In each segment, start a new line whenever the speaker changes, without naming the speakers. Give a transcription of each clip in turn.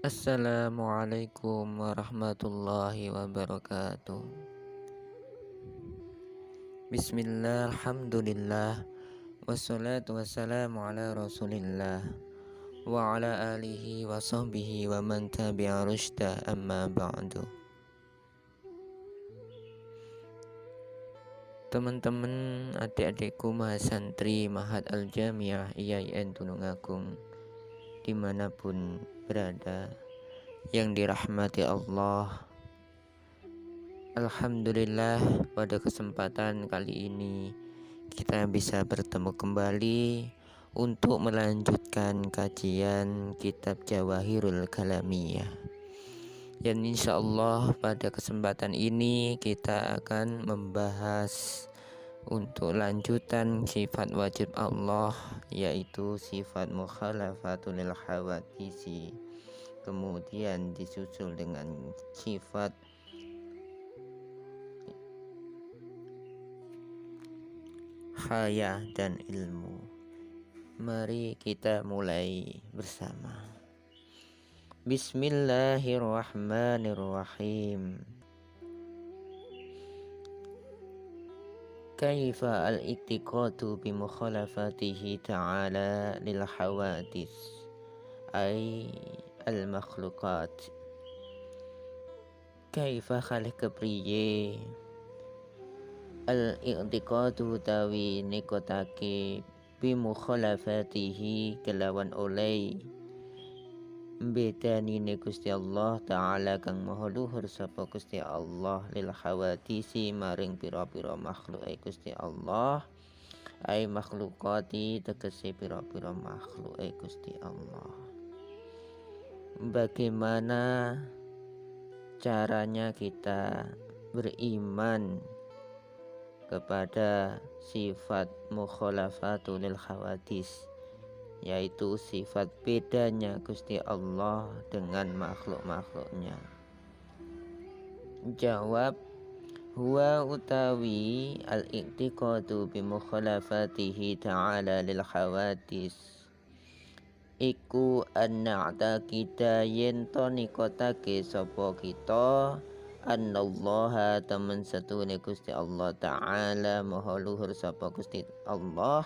Assalamualaikum warahmatullahi wabarakatuh. Bismillah, alhamdulillah, wassalatu wassalamu ala rasulillah wa ala alihi wa sahbihi wa man tabi'a rushda amma ba'du. Teman-teman, adik-adikku mahasantri Mahat Al-Jamiah IAIN Tulungagung dimanapun berada yang dirahmati Allah, alhamdulillah pada kesempatan kali ini kita bisa bertemu kembali untuk melanjutkan kajian kitab Jawahirul Kalamiyah. Dan insya Allah pada kesempatan ini kita akan membahas untuk lanjutan sifat wajib Allah, yaitu sifat mukhalafatul hawadisi, kemudian disusul dengan sifat haya dan ilmu. Mari kita mulai bersama. Bismillahirrahmanirrahim. Kaifa al-i'tiqadu bi mukhalafatihi ta'ala lil hawadis ay al-makhluqat. Kaifa khalik kepriye al-i'tiqadu tawi nikotake bi mukhalafatihi kelawan oleh bedani ne Gusti Allah Ta'ala kang maha luhur sapa Gusti Allah lil hawadisi maring pira-pira makhluk Gusti Allah ai makhlukati tegese pira-pira makhluk Gusti Allah. Bagaimana caranya kita beriman kepada sifat mukhalafatul hawadis, yaitu sifat bedanya Gusti Allah dengan makhluk-makhluknya? Jawab, huwa utawi al-i'tiqadu bi mukhalafatihi ta'ala lil hawadis iku an-na'ta kita yen to nikotake sapa kita annallaha temen satune Gusti Allah Ta'ala maha luhur sapa Gusti Allah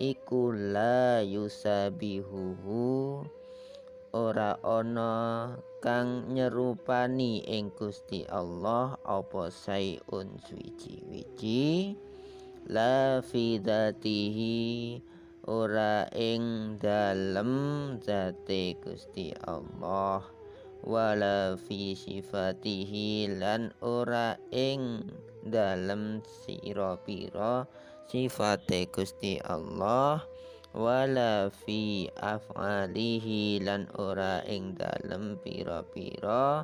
iku la yusabihuhu ora ana kang nyerupani ing Gusti Allah apa sayun suwiji-wiji la fi dzatihi ora ing dalem zate Gusti Allah wala fi sifatihi lan ora ing dalem sira-pira sifate Gusti Allah wala fi af'alihi lan ora ing dalem pira-pira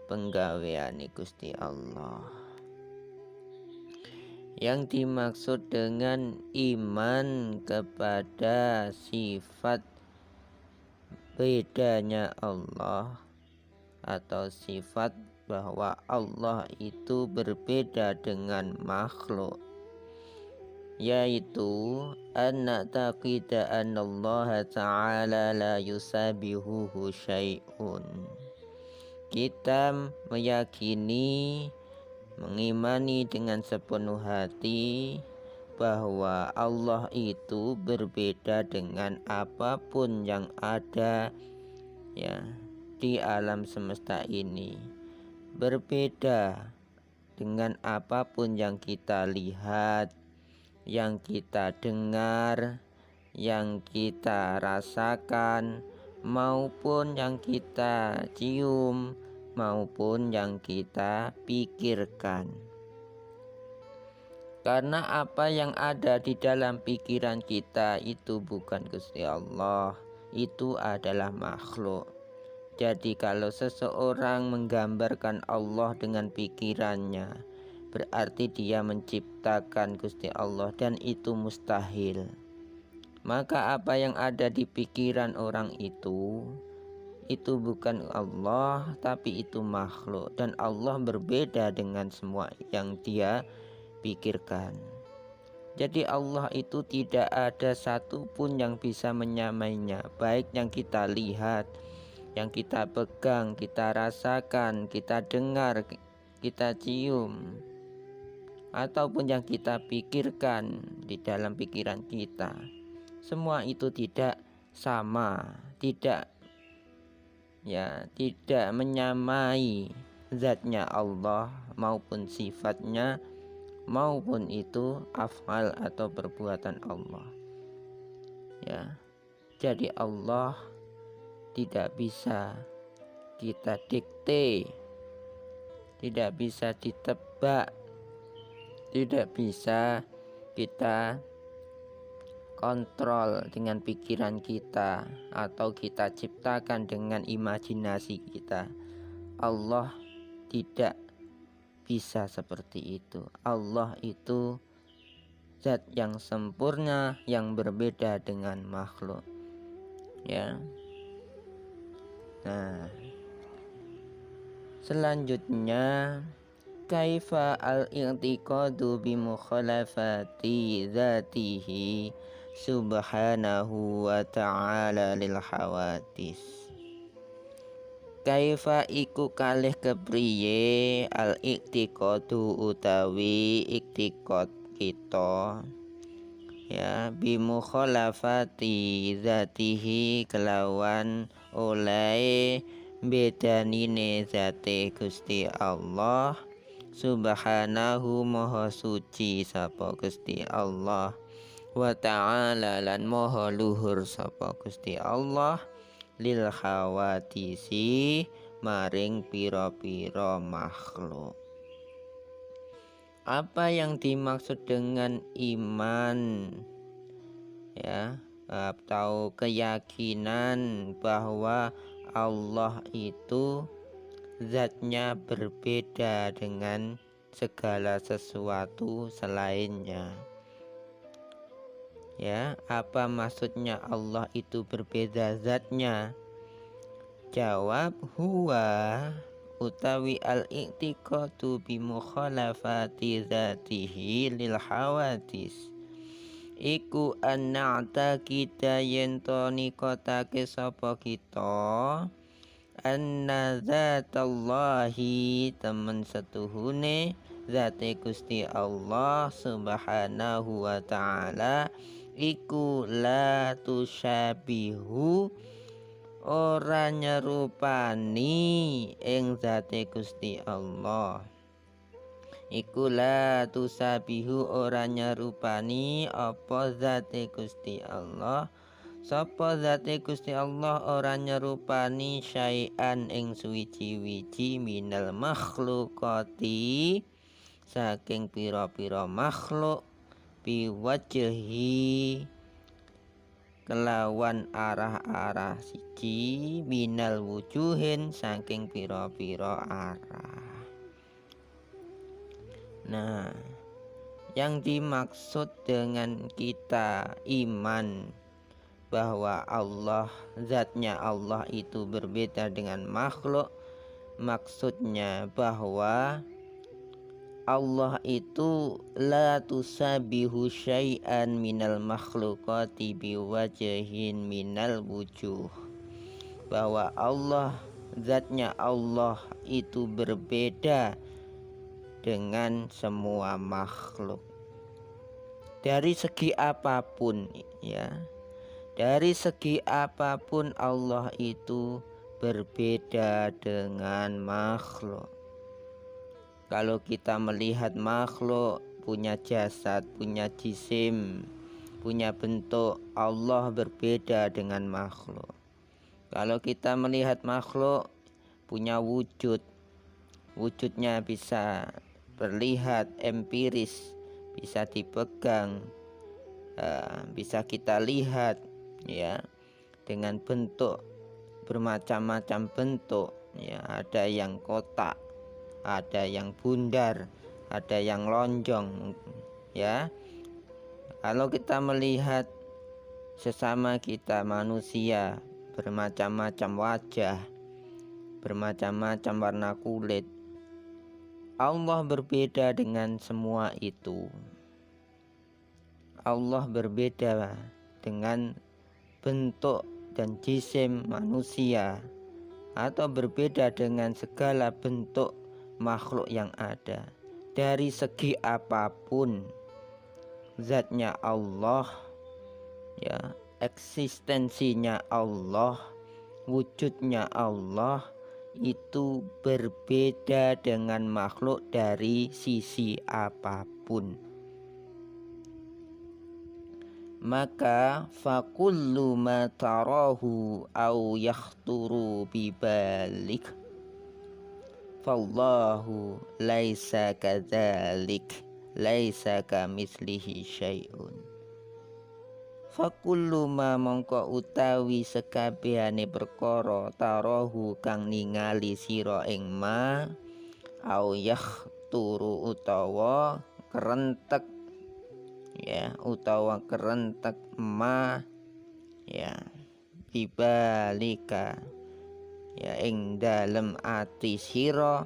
penggaweane Gusti Allah. Yang dimaksud dengan iman kepada sifat bedanya Allah atau sifat bahwa Allah itu berbeda dengan makhluk, yaitu anna taqida annallaha ta'ala la yusabihuhu syai'un. Kita meyakini, mengimani dengan sepenuh hati bahwa Allah itu berbeda dengan apapun yang ada di alam semesta ini, berbeda dengan apapun yang kita lihat, yang kita dengar, yang kita rasakan, maupun yang kita cium, maupun yang kita pikirkan. Karena apa yang ada di dalam pikiran kita itu bukan Gusti Allah, itu adalah makhluk. Jadi kalau seseorang menggambarkan Allah dengan pikirannya, berarti dia menciptakan Gusti Allah, dan itu mustahil. Maka apa yang ada di pikiran orang itu bukan Allah, tapi itu makhluk. Dan Allah berbeda dengan semua yang dia pikirkan. Jadi Allah itu tidak ada satupun yang bisa menyamainya, baik yang kita lihat yang kita pegang, kita rasakan, kita dengar, kita cium, ataupun yang kita pikirkan di dalam pikiran kita, semua itu tidak sama, tidak menyamai zatnya Allah maupun sifatnya, maupun itu af'al atau perbuatan Allah. Ya. Jadi Allah tidak bisa kita dikte, tidak bisa ditebak, tidak bisa kita kontrol dengan pikiran kita atau kita ciptakan dengan imajinasi kita. Allah tidak bisa seperti itu. Allah itu zat yang sempurna, yang berbeda dengan makhluk. Ya. Nah, selanjutnya kaifa al-i'tiqadu bi mukhalafati dzatihi subhanahu wa ta'ala lil hawadis. Kaifa iku kalih kepriye al-i'tiqadu utawi i'tiqad kita, ya, bimukhalafati zatihi kelawan oleh bedanine zate Gusti Allah subhanahu maha suci sapa Gusti Allah, wa ta'ala lan maha luhur sapa Gusti Allah, lil khawadisi maring pira-pira makhluk. Apa yang dimaksud dengan iman, ya, atau keyakinan bahwa Allah itu zatnya berbeda dengan segala sesuatu selainnya. Ya, apa maksudnya Allah itu berbeda zatnya? Jawab, huwa utawi al-i'tiqadu bi mukhalafati dzatihi lil hawadis iku anna'ta kita yento nikotake sapa kita anna dzatallahi temen setuhune zate Gusti Allah subhanahu wa ta'ala iku la tusyabihu ora nyerupani ing zate Gusti Allah. Iku la tusabihu ora nyerupani apa zate Gusti Allah. Sapa zate Gusti Allah ora nyerupani syai'an ing suwiji-wiji minal makhlukati saking pira-pira makhluk biwajhi kelawan arah-arah siji minal wujuhin saking pira-pira arah. Nah, yang dimaksud dengan kita iman bahwa Allah, zatnya Allah itu berbeda dengan makhluk, maksudnya bahwa Allah itu la tusabihu syai'an minal makhlukati biwajhin minal wujuh, bahwa Allah, zatnya Allah itu berbeda dengan semua makhluk dari segi apapun, ya, dari segi apapun Allah itu berbeda dengan makhluk. Kalau kita melihat makhluk punya jasad, punya jisim, punya bentuk, Allah berbeda dengan makhluk. Kalau kita melihat makhluk punya wujud, wujudnya bisa terlihat empiris, bisa dipegang, bisa kita lihat, ya, dengan bentuk bermacam-macam bentuk, ya, ada yang kotak, ada yang bundar, ada yang lonjong, ya. Kalau kita melihat sesama kita manusia bermacam-macam wajah, bermacam-macam warna kulit, Allah berbeda dengan semua itu. Allah berbeda dengan bentuk dan jisim manusia, atau berbeda dengan segala bentuk makhluk yang ada. Dari segi apapun, zatnya Allah, ya, eksistensinya Allah, wujudnya Allah itu berbeda dengan makhluk dari sisi apapun. Maka fakullu ma tarahu au yakhturu bibalik fallahu laisa kadzalik laisa kamitslihi syai'un. Fakullu ma mongko utawi sekabehane perkara tarahu kang ningali sira ing ma au yakhturu utawa kerentek, ya, utawa kerentek ma, ya, bibalika, ya, ing dalem ati sira,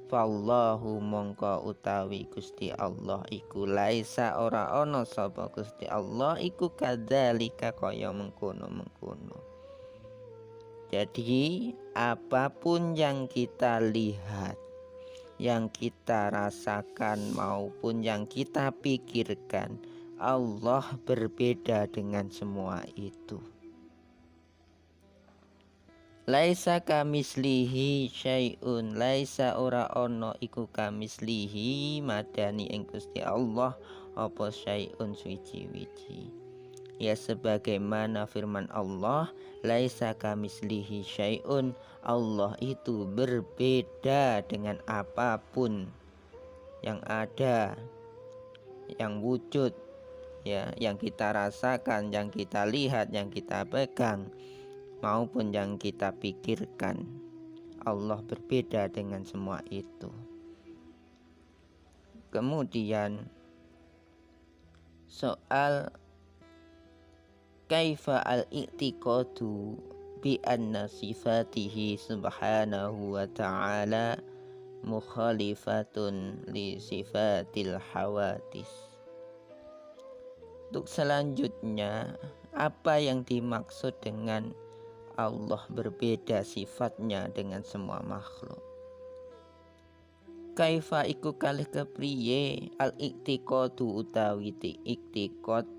fallahu mongko utawi Gusti Allah iku laisa ora ana sapa Gusti Allah iku kadzalika kaya mengkono-mengkono. Jadi apapun yang kita lihat, yang kita rasakan maupun yang kita pikirkan, Allah berbeda dengan semua itu. Laisa kamislihi syai'un, laisa ora ono iku kamislihi madani ing Gusti Allah apa syai'un suci-wici. Ya sebagaimana firman Allah, laisa kamislihi syai'un, Allah itu berbeda dengan apapun yang ada, yang wujud, ya, yang kita rasakan, yang kita lihat, yang kita pegang maupun yang kita pikirkan. Allah berbeda dengan semua itu. Kemudian soal kaifa al-i'tiqadu bi anna sifatihi subhanahu wa ta'ala mukhalifatun li sifatil hawadis. Untuk selanjutnya, apa yang dimaksud dengan Allah berbeda sifatnya dengan semua makhluk? Kaifa iku kalih kepriye al-i'tiqadu utawi i'tiqad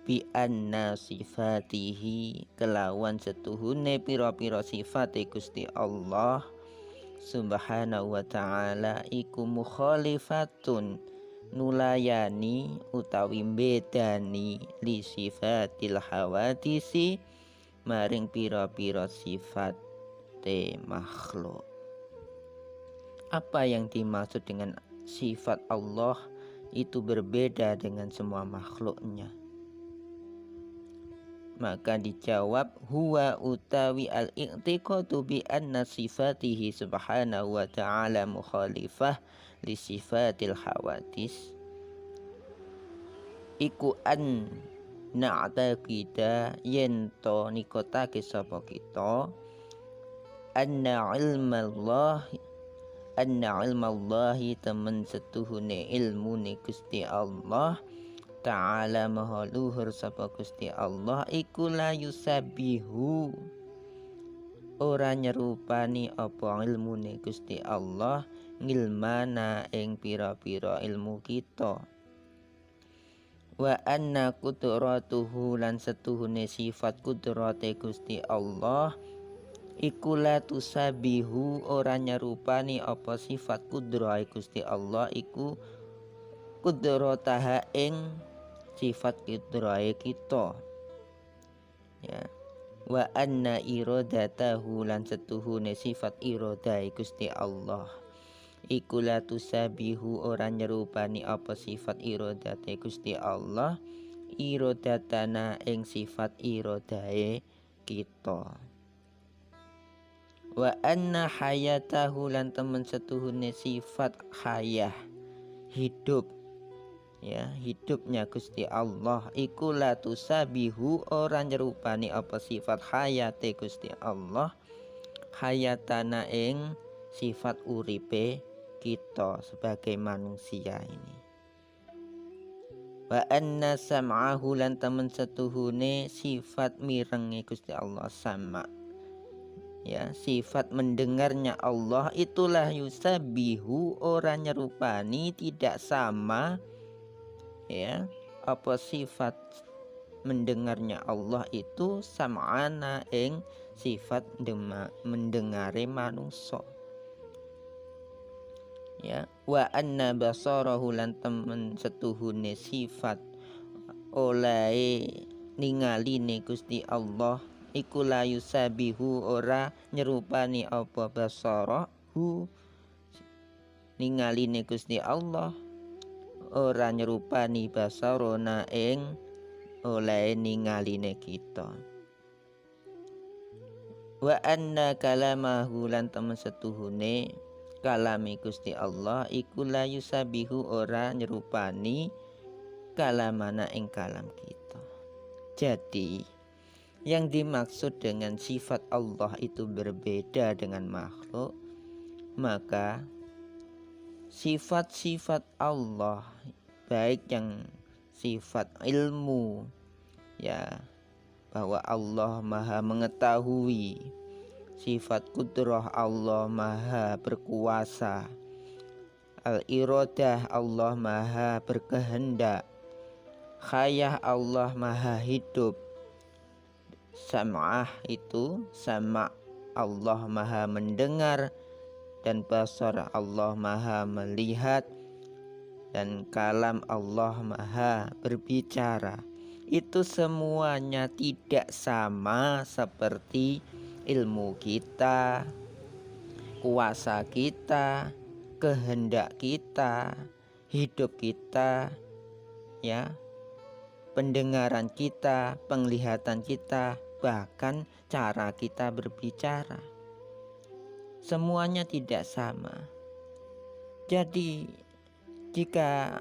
bi anna sifatihi kelawan setuhune pira-pira sifate Gusti Allah subhanahu wa ta'ala iku mukhalifatun nulayani utawi bedani li sifatil hawadisi maring pira-pira sifat makhluk. Apa yang dimaksud dengan sifat Allah itu berbeda dengan semua makhluknya? Maka dijawab, huwa utawi al-i'tiqadu bi anna sifatihi subhanahu wa ta'ala mukhalifah li sifatil hawadis iku an na'taqida yento nikotake sapa kita anna ilmallahi temen setuhune ilmune Gusti Allah ta'ala maha luhur sapa Gusti Allah iku la yusabihu ora nyerupani apa ilmune Gusti Allah ngilmana ing pira-pira ilmu kita. Wa anna qudratuhu lan setuhune sifat kudrate Gusti Allah iku la tusabihu ora nyerupani apa sifat kudrahe Gusti Allah iku kudrataha ing sifat kudrahe kita, ya. Wa anna iradatahu lan setuhune sifat iradahe Gusti Allah iku la tusabihu ora nyerupani apa sifat iradate Gusti Allah iradatana ing sifat iradahe kita. Wa anna hayatahu lan temen setuhune sifat hayah hidup, ya, hidupnya Gusti Allah iku la tusabihu ora nyerupani apa sifat hayate Gusti Allah hayatana ing sifat uripe kita sebagai manusia ini. Wa anna sam'ahu lan temen setuhune sifat mirenge Gusti Allah sama Ya, sifat mendengarnya Allah itulah yusabihu, orang nyerupani, tidak sama. Ya, apa sifat mendengarnya Allah itu sam'ana ing sifat mendengare manusia. Ya, wa anna basarahu lan temen setuhune sifat oleh ningaline Gusti Allah iku la yusabihu, ora nyerupani apa basarahu ningaline Gusti Allah, ora nyerupani basarona ing oleh ningaline kita. Wa anna kalamahu lan temen setuhune kalami Gusti Allah iku la yusabihu, ora nyerupani kalamana ing kalam kita. Jadi yang dimaksud dengan sifat Allah itu berbeda dengan makhluk, maka sifat-sifat Allah baik yang sifat ilmu, ya, bahwa Allah maha mengetahui, sifat kudrah Allah maha berkuasa, al-iradah Allah maha berkehendak, khayah Allah maha hidup, sam'ah itu sama Allah maha mendengar, dan basar Allah maha melihat, dan kalam Allah maha berbicara. Itu semuanya tidak sama seperti ilmu kita, kuasa kita, kehendak kita, hidup kita, ya, pendengaran kita, penglihatan kita, bahkan cara kita berbicara. Semuanya tidak sama. Jadi jika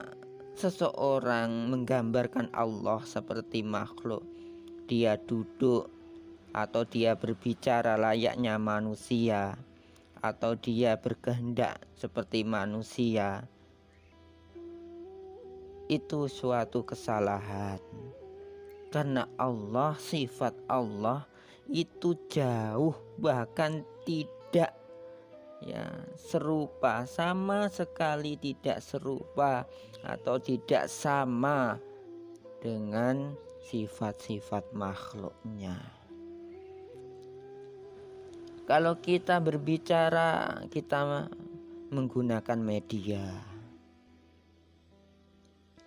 seseorang menggambarkan Allah seperti makhluk, dia duduk atau dia berbicara layaknya manusia, atau dia berkehendak seperti manusia, itu suatu kesalahan. Karena Allah, sifat Allah itu jauh, bahkan tidak, ya, serupa, sama sekali tidak serupa atau tidak sama dengan sifat-sifat makhluknya. Kalau kita berbicara, kita menggunakan media.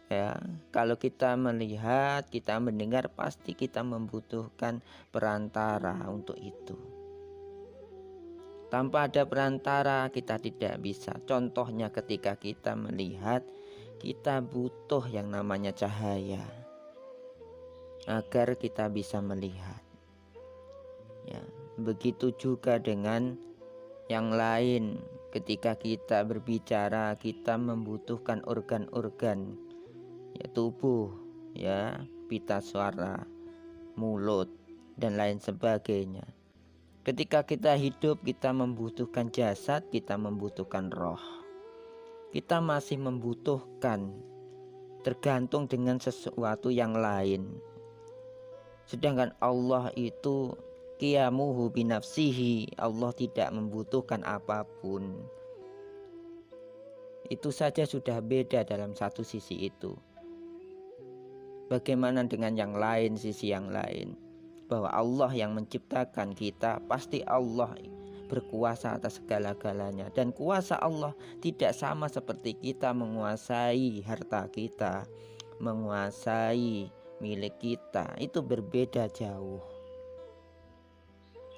Ya, kalau kita melihat, kita mendengar, pasti kita membutuhkan perantara untuk itu. Tanpa ada perantara kita tidak bisa. Contohnya ketika kita melihat, kita butuh yang namanya cahaya agar kita bisa melihat. Ya, begitu juga dengan yang lain. Ketika kita berbicara, kita membutuhkan organ-organ, ya, tubuh, ya, pita suara, mulut, dan lain sebagainya. Ketika kita hidup, kita membutuhkan jasad, kita membutuhkan roh. Kita masih membutuhkan, tergantung dengan sesuatu yang lain. Sedangkan Allah itu qiyamuhu binafsihi, Allah tidak membutuhkan apapun. Itu saja sudah beda dalam satu sisi itu. Bagaimana dengan yang lain, sisi yang lain? Bahwa Allah yang menciptakan kita, pasti Allah berkuasa atas segala-galanya. Dan kuasa Allah tidak sama seperti kita menguasai harta kita, menguasai milik kita. Itu berbeda jauh.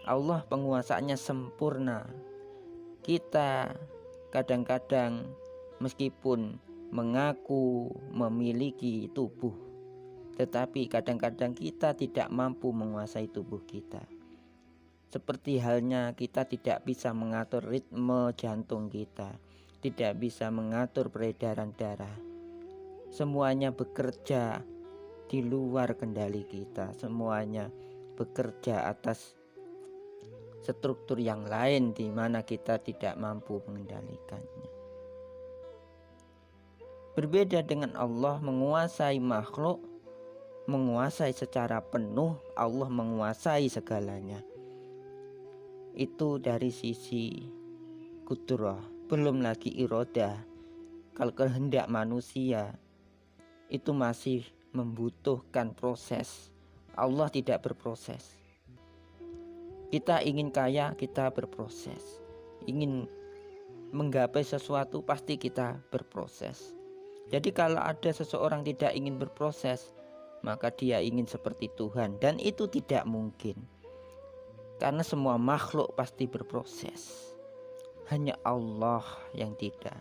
Allah penguasaannya sempurna. Kita kadang-kadang meskipun mengaku memiliki tubuh, tetapi kadang-kadang kita tidak mampu menguasai tubuh kita. Seperti halnya kita tidak bisa mengatur ritme jantung kita, tidak bisa mengatur peredaran darah. Semuanya bekerja di luar kendali kita, semuanya bekerja atas struktur yang lain di mana kita tidak mampu mengendalikannya. Berbeda dengan Allah menguasai makhluk, menguasai secara penuh, Allah menguasai segalanya. itu dari sisi kudrah, belum lagi irodah. Kalau kehendak manusia itu masih membutuhkan proses. Allah tidak berproses. Kita ingin kaya, kita berproses. Ingin menggapai sesuatu, pasti kita berproses. Jadi kalau ada seseorang tidak ingin berproses, maka dia ingin seperti Tuhan, dan itu tidak mungkin. Karena semua makhluk pasti berproses. Hanya Allah yang tidak.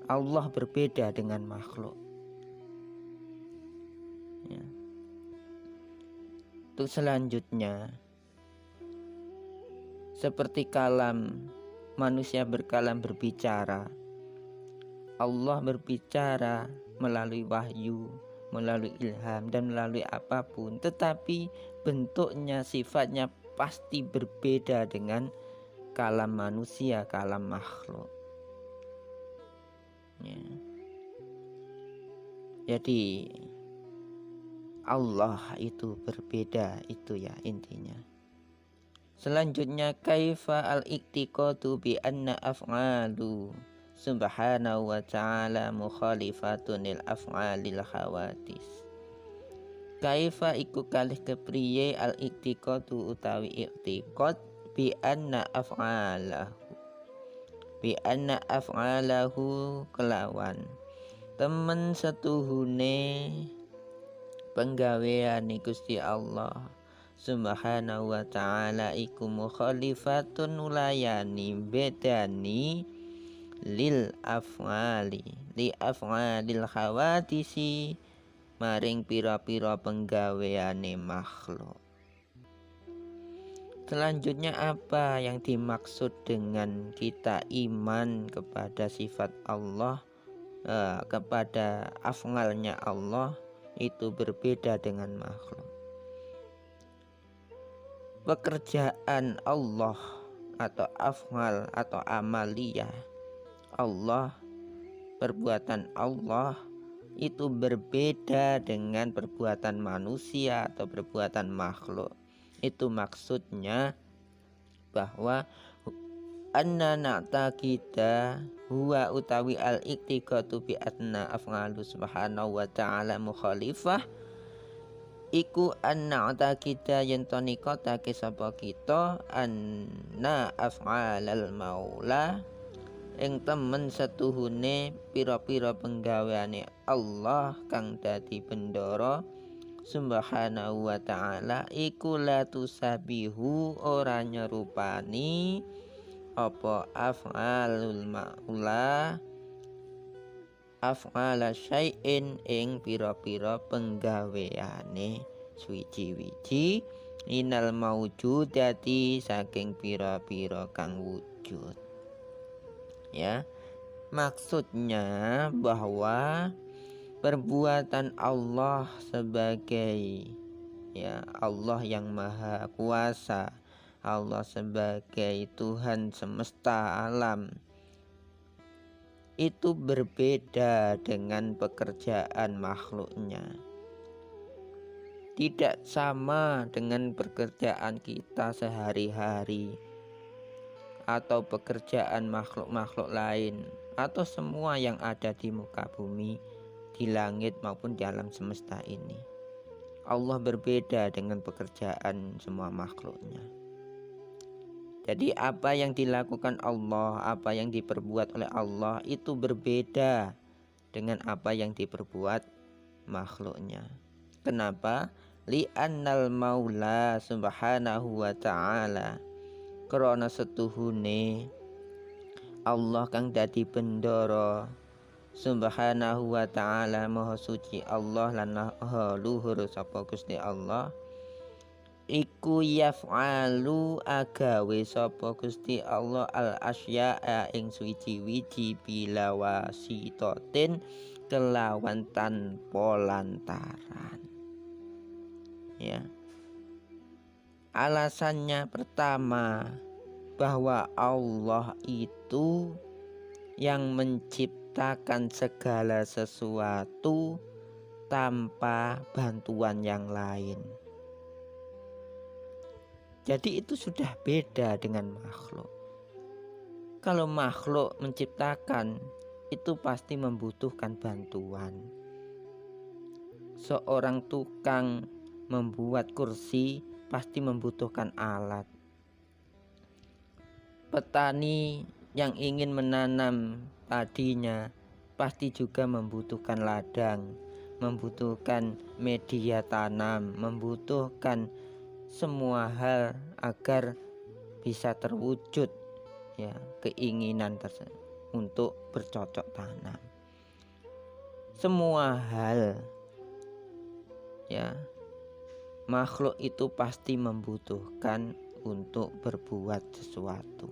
Allah berbeda dengan makhluk. Ya. Untuk selanjutnya, seperti kalam, manusia berkalam berbicara. Allah berbicara melalui wahyu, melalui ilham, dan melalui apapun. Tetapi bentuknya, sifatnya pasti berbeda dengan kalam manusia, kalam makhluk. Ya. Jadi Allah itu berbeda, itu ya intinya. Selanjutnya, kaifa al-iktiqatu bi anna af'alu subhanahu wa ta'ala mukhalifatun lil af'alil khawatis. Kaifa iku kalih kepriye al-iktiqatu utawi iktiqat bi anna af'alahu kelawan temen setuhune penggaweane Gusti Allah Subhanahu wa ta'ala iku mukhalifatun ulayani bedani lil af'alil khawatisi maring pira-pira penggaweane makhluk. Selanjutnya, apa yang dimaksud dengan kita iman kepada sifat Allah, kepada af'alnya Allah itu berbeda dengan makhluk. Pekerjaan Allah atau af'al atau amaliyah Allah, perbuatan Allah itu berbeda dengan perbuatan manusia atau perbuatan makhluk. Itu maksudnya bahwa anna na'taqida huwa utawi al-iktiqatu bi atna af'alu subhanahu wa ta'ala mukhalifah iku anna na'taqida yen to nikotake sapa kita anna af'alal maula ing temen setuhune pira-pira penggaweane Allah kang dadi bendara Subhanahu wa ta'ala iku la tusabihu ora nyerupani apa af'alul maula af'ala syai'in ing pira-pira penggaweane suwiji-wiji inal maujudati saking pira-pira kang wujud. Ya, maksudnya bahwa perbuatan Allah sebagai Allah yang maha kuasa, Allah sebagai Tuhan semesta alam itu berbeda dengan pekerjaan makhluknya. Tidak sama dengan pekerjaan kita sehari-hari atau pekerjaan makhluk-makhluk lain atau semua yang ada di muka bumi, di langit maupun di alam semesta ini. Allah berbeda dengan pekerjaan semua makhluknya. Jadi apa yang dilakukan Allah, apa yang diperbuat oleh Allah itu berbeda dengan apa yang diperbuat makhluknya. Kenapa? Li'annal maula subhanahu wa ta'ala krana setuhune Allah kang dadi bendara Subhanahu wa ta'ala maha suci Allah lan maha luhur sapa Gusti Allah iku yaf'alu agawe sapa Gusti Allah al asya'a ing suci-wiji bila wasitatin kelawan tanpa lantaran. Ya. Alasannya pertama bahwa Allah itu yang menciptakan segala sesuatu tanpa bantuan yang lain. Jadi itu sudah beda dengan makhluk. Kalau makhluk menciptakan itu pasti membutuhkan bantuan. Seorang tukang membuat kursi pasti membutuhkan alat. Petani yang ingin menanam padinya pasti juga membutuhkan ladang, membutuhkan media tanam, membutuhkan semua hal agar bisa terwujud ya keinginan tersebut untuk bercocok tanam. Semua hal ya makhluk itu pasti membutuhkan untuk berbuat sesuatu.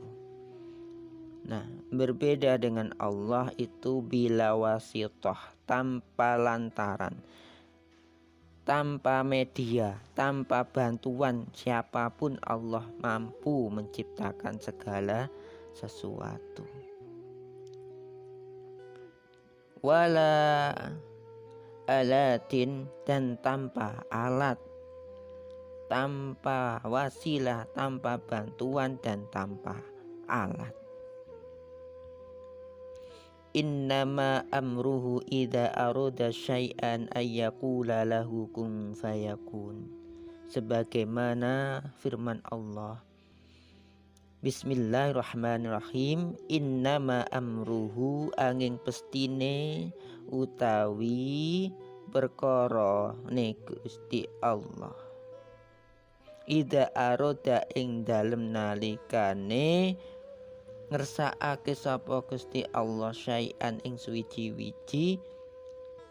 Nah, berbeda dengan Allah itu bila wasithah, tanpa lantaran, tanpa media, tanpa bantuan siapapun Allah mampu menciptakan segala sesuatu. Wala alatin, dan tanpa alat, tanpa wasilah, tanpa bantuan dan tanpa alat. Innama amruhu idza arada syai'an ayyaqula lahu kun fayakun. Sebagaimana firman Allah, Bismillahirrahmanirrahim. Innama amruhu, angin pestine utawi perkara ne Gusti Allah, idza arada ing dalem nalikane ngersakake sapa Gusti Allah syai'an ing suwiji-wiji,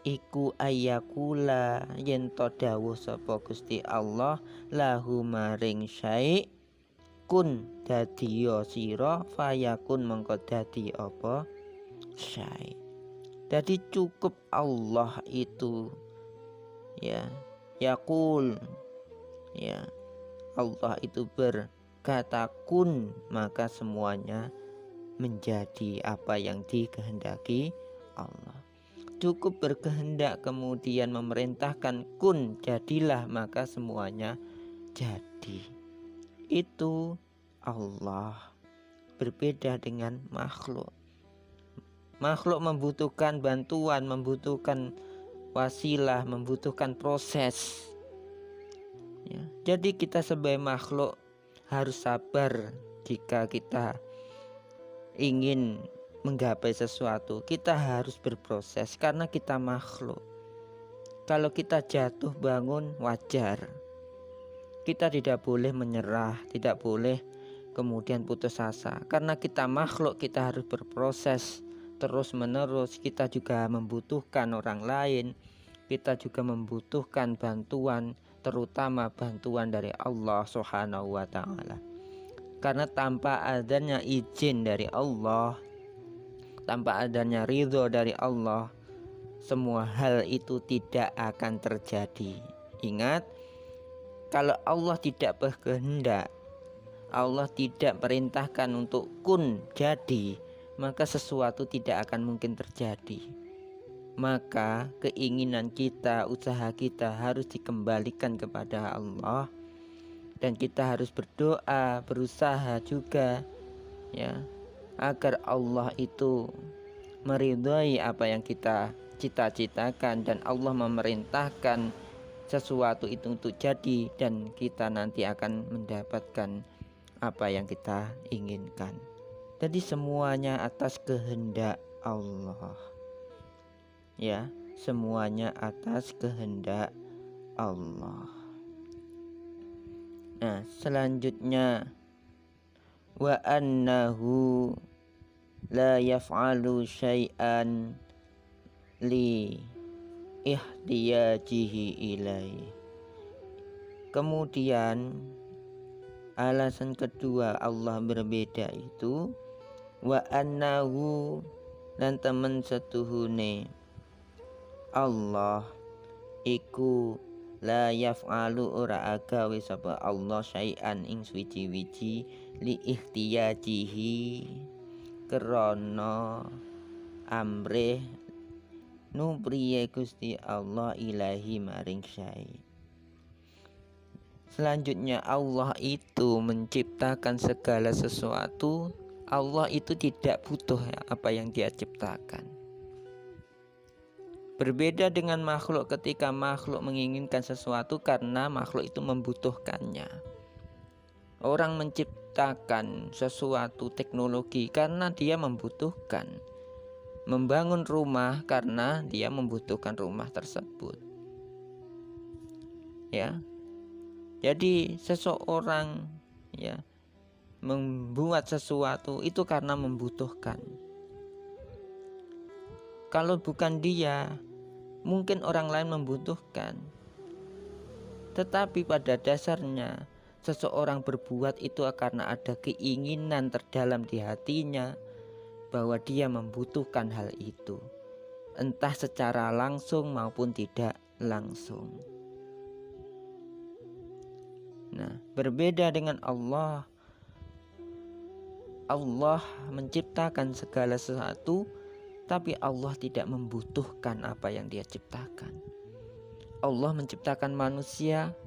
iku ayakula yen to dawuh sapa Gusti Allah lahu maring syai' kun dadi sira fayakun mengko dadi apa syai'. Jadi cukup Allah itu ya yakul ya, Allah itu berkata kun, maka semuanya menjadi apa yang dikehendaki Allah. Cukup berkehendak kemudian memerintahkan kun jadilah, maka semuanya jadi. Itu Allah. Berbeda dengan makhluk. Makhluk membutuhkan bantuan, membutuhkan wasilah, membutuhkan proses ya. Jadi kita sebagai makhluk harus sabar jika kita ingin menggapai sesuatu. Kita harus berproses karena kita makhluk. Kalau kita jatuh bangun wajar. Kita tidak boleh menyerah, tidak boleh kemudian putus asa. Karena kita makhluk, kita harus berproses terus menerus. Kita juga membutuhkan orang lain. Kita juga membutuhkan bantuan, terutama bantuan dari Allah Subhanahu wa taala. Karena tanpa adanya izin dari Allah, tanpa adanya ridho dari Allah, semua hal itu tidak akan terjadi. Ingat, kalau Allah tidak berkehendak, Allah tidak perintahkan untuk kun jadi, maka sesuatu tidak akan mungkin terjadi. Maka keinginan kita, usaha kita harus dikembalikan kepada Allah. Dan kita harus berdoa, berusaha juga ya, agar Allah itu meridhai apa yang kita cita-citakan dan Allah memerintahkan sesuatu itu untuk jadi, dan kita nanti akan mendapatkan apa yang kita inginkan. Jadi semuanya atas kehendak Allah. Ya, semuanya atas kehendak Allah. Nah, selanjutnya wa annahu la yaf'alu syai'an li ihtiyajihi ilai. Kemudian alasan kedua Allah berbeda itu wa annahu, dan temen setuhune Allah iku la yaf'alu ora agawe sapa Allah syai'an ing suwiji-wiji li ihtiyajihi krana amrih nupriye Gusti Allah ilahi maring syai'. Selanjutnya, Allah itu menciptakan segala sesuatu. Allah itu tidak butuh apa yang Dia ciptakan. Berbeda dengan makhluk, ketika makhluk menginginkan sesuatu karena makhluk itu membutuhkannya. Orang menciptakan sesuatu teknologi karena dia membutuhkan. Membangun rumah karena dia membutuhkan rumah tersebut. Ya. Jadi seseorang membuat sesuatu itu karena membutuhkan. Kalau bukan dia, mungkin orang lain membutuhkan. Tetapi pada dasarnya seseorang berbuat itu karena ada keinginan terdalam di hatinya bahwa dia membutuhkan hal itu, entah secara langsung maupun tidak langsung. Nah, berbeda dengan Allah. Allah menciptakan segala sesuatu, tapi Allah tidak membutuhkan apa yang Dia ciptakan. Allah menciptakan manusia,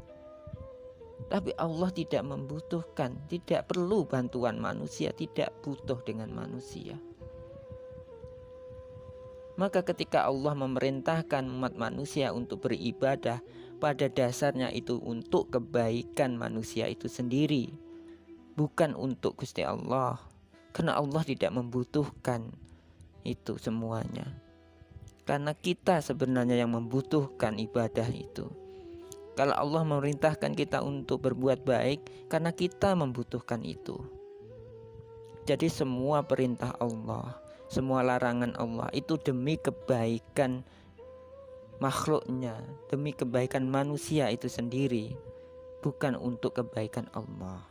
tapi Allah tidak membutuhkan, tidak perlu bantuan manusia, tidak butuh dengan manusia. Maka ketika Allah memerintahkan umat manusia untuk beribadah, pada dasarnya itu untuk kebaikan manusia itu sendiri, bukan untuk Gusti Allah. Karena Allah tidak membutuhkan itu semuanya. Karena kita sebenarnya yang membutuhkan ibadah itu. Kalau Allah memerintahkan kita untuk berbuat baik, karena kita membutuhkan itu. Jadi semua perintah Allah, semua larangan Allah itu demi kebaikan makhluknya, demi kebaikan manusia itu sendiri, bukan untuk kebaikan Allah.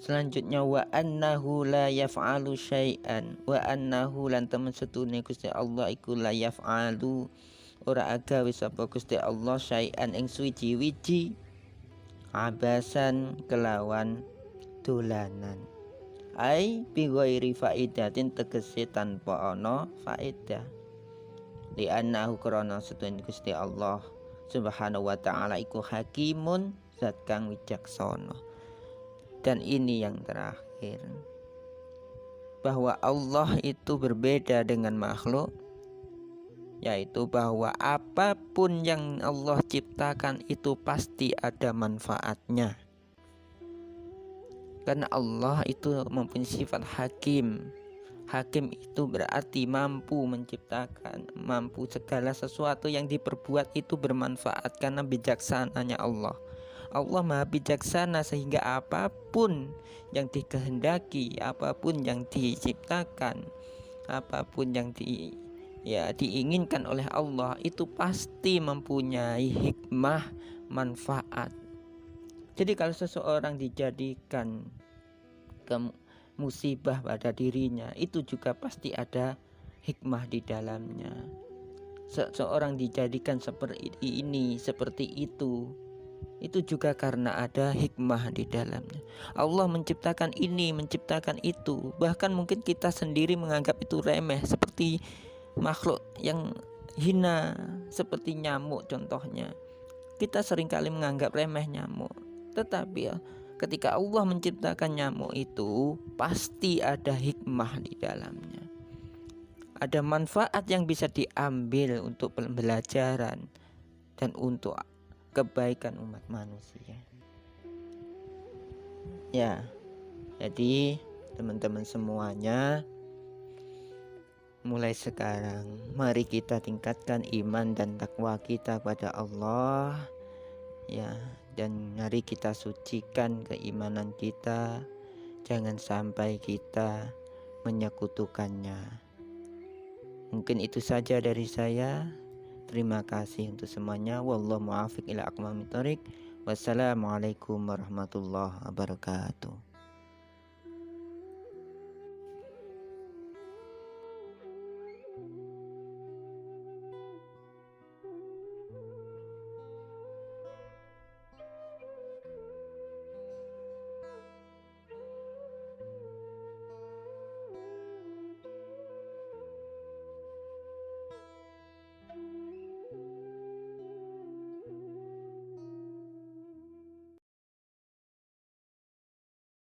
Selanjutnya, wa annahu la yaf'alu syai'an, wa annahu lan temen setune Gusti Allah iku la yaf'alu ora agawe sapa Gusti Allah syai'an ing suwiji-wiji abasan kelawan dolanan. Ai bi ghairi faidatin, tegese tanpa ana faedah. Li annahu krana setune Gusti Allah Subhanahu wa taala iku hakimun, zat kang wicaksana. Dan ini yang terakhir, bahwa Allah itu berbeda dengan makhluk, yaitu bahwa apapun yang Allah ciptakan itu pasti ada manfaatnya. Karena Allah itu mempunyai sifat hakim. Hakim itu berarti mampu menciptakan, mampu segala sesuatu yang diperbuat itu bermanfaat karena bijaksananya Allah. Allah maha bijaksana sehingga apapun yang dikehendaki, apapun yang diciptakan, apapun yang diinginkan oleh Allah itu pasti mempunyai hikmah, manfaat. Jadi kalau seseorang dijadikan musibah pada dirinya, itu juga pasti ada hikmah di dalamnya. Seseorang dijadikan seperti ini, seperti itu juga karena ada hikmah di dalamnya. Allah menciptakan ini, menciptakan itu. Bahkan mungkin kita sendiri menganggap itu remeh, seperti makhluk yang hina, seperti nyamuk contohnya. Kita seringkali menganggap remeh nyamuk. Tetapi ketika Allah menciptakan nyamuk itu, pasti ada hikmah di dalamnya. Ada manfaat yang bisa diambil untuk pembelajaran dan untuk kebaikan umat manusia. Ya, jadi teman-teman semuanya, mulai sekarang mari kita tingkatkan iman dan takwa kita pada Allah, ya, dan mari kita sucikan keimanan kita, jangan sampai kita menyekutukannya. Mungkin itu saja dari saya. Terima kasih untuk semuanya. Wallahu muwaffiq ila aqwamit thoriq. Wassalamualaikum warahmatullahi wabarakatuh.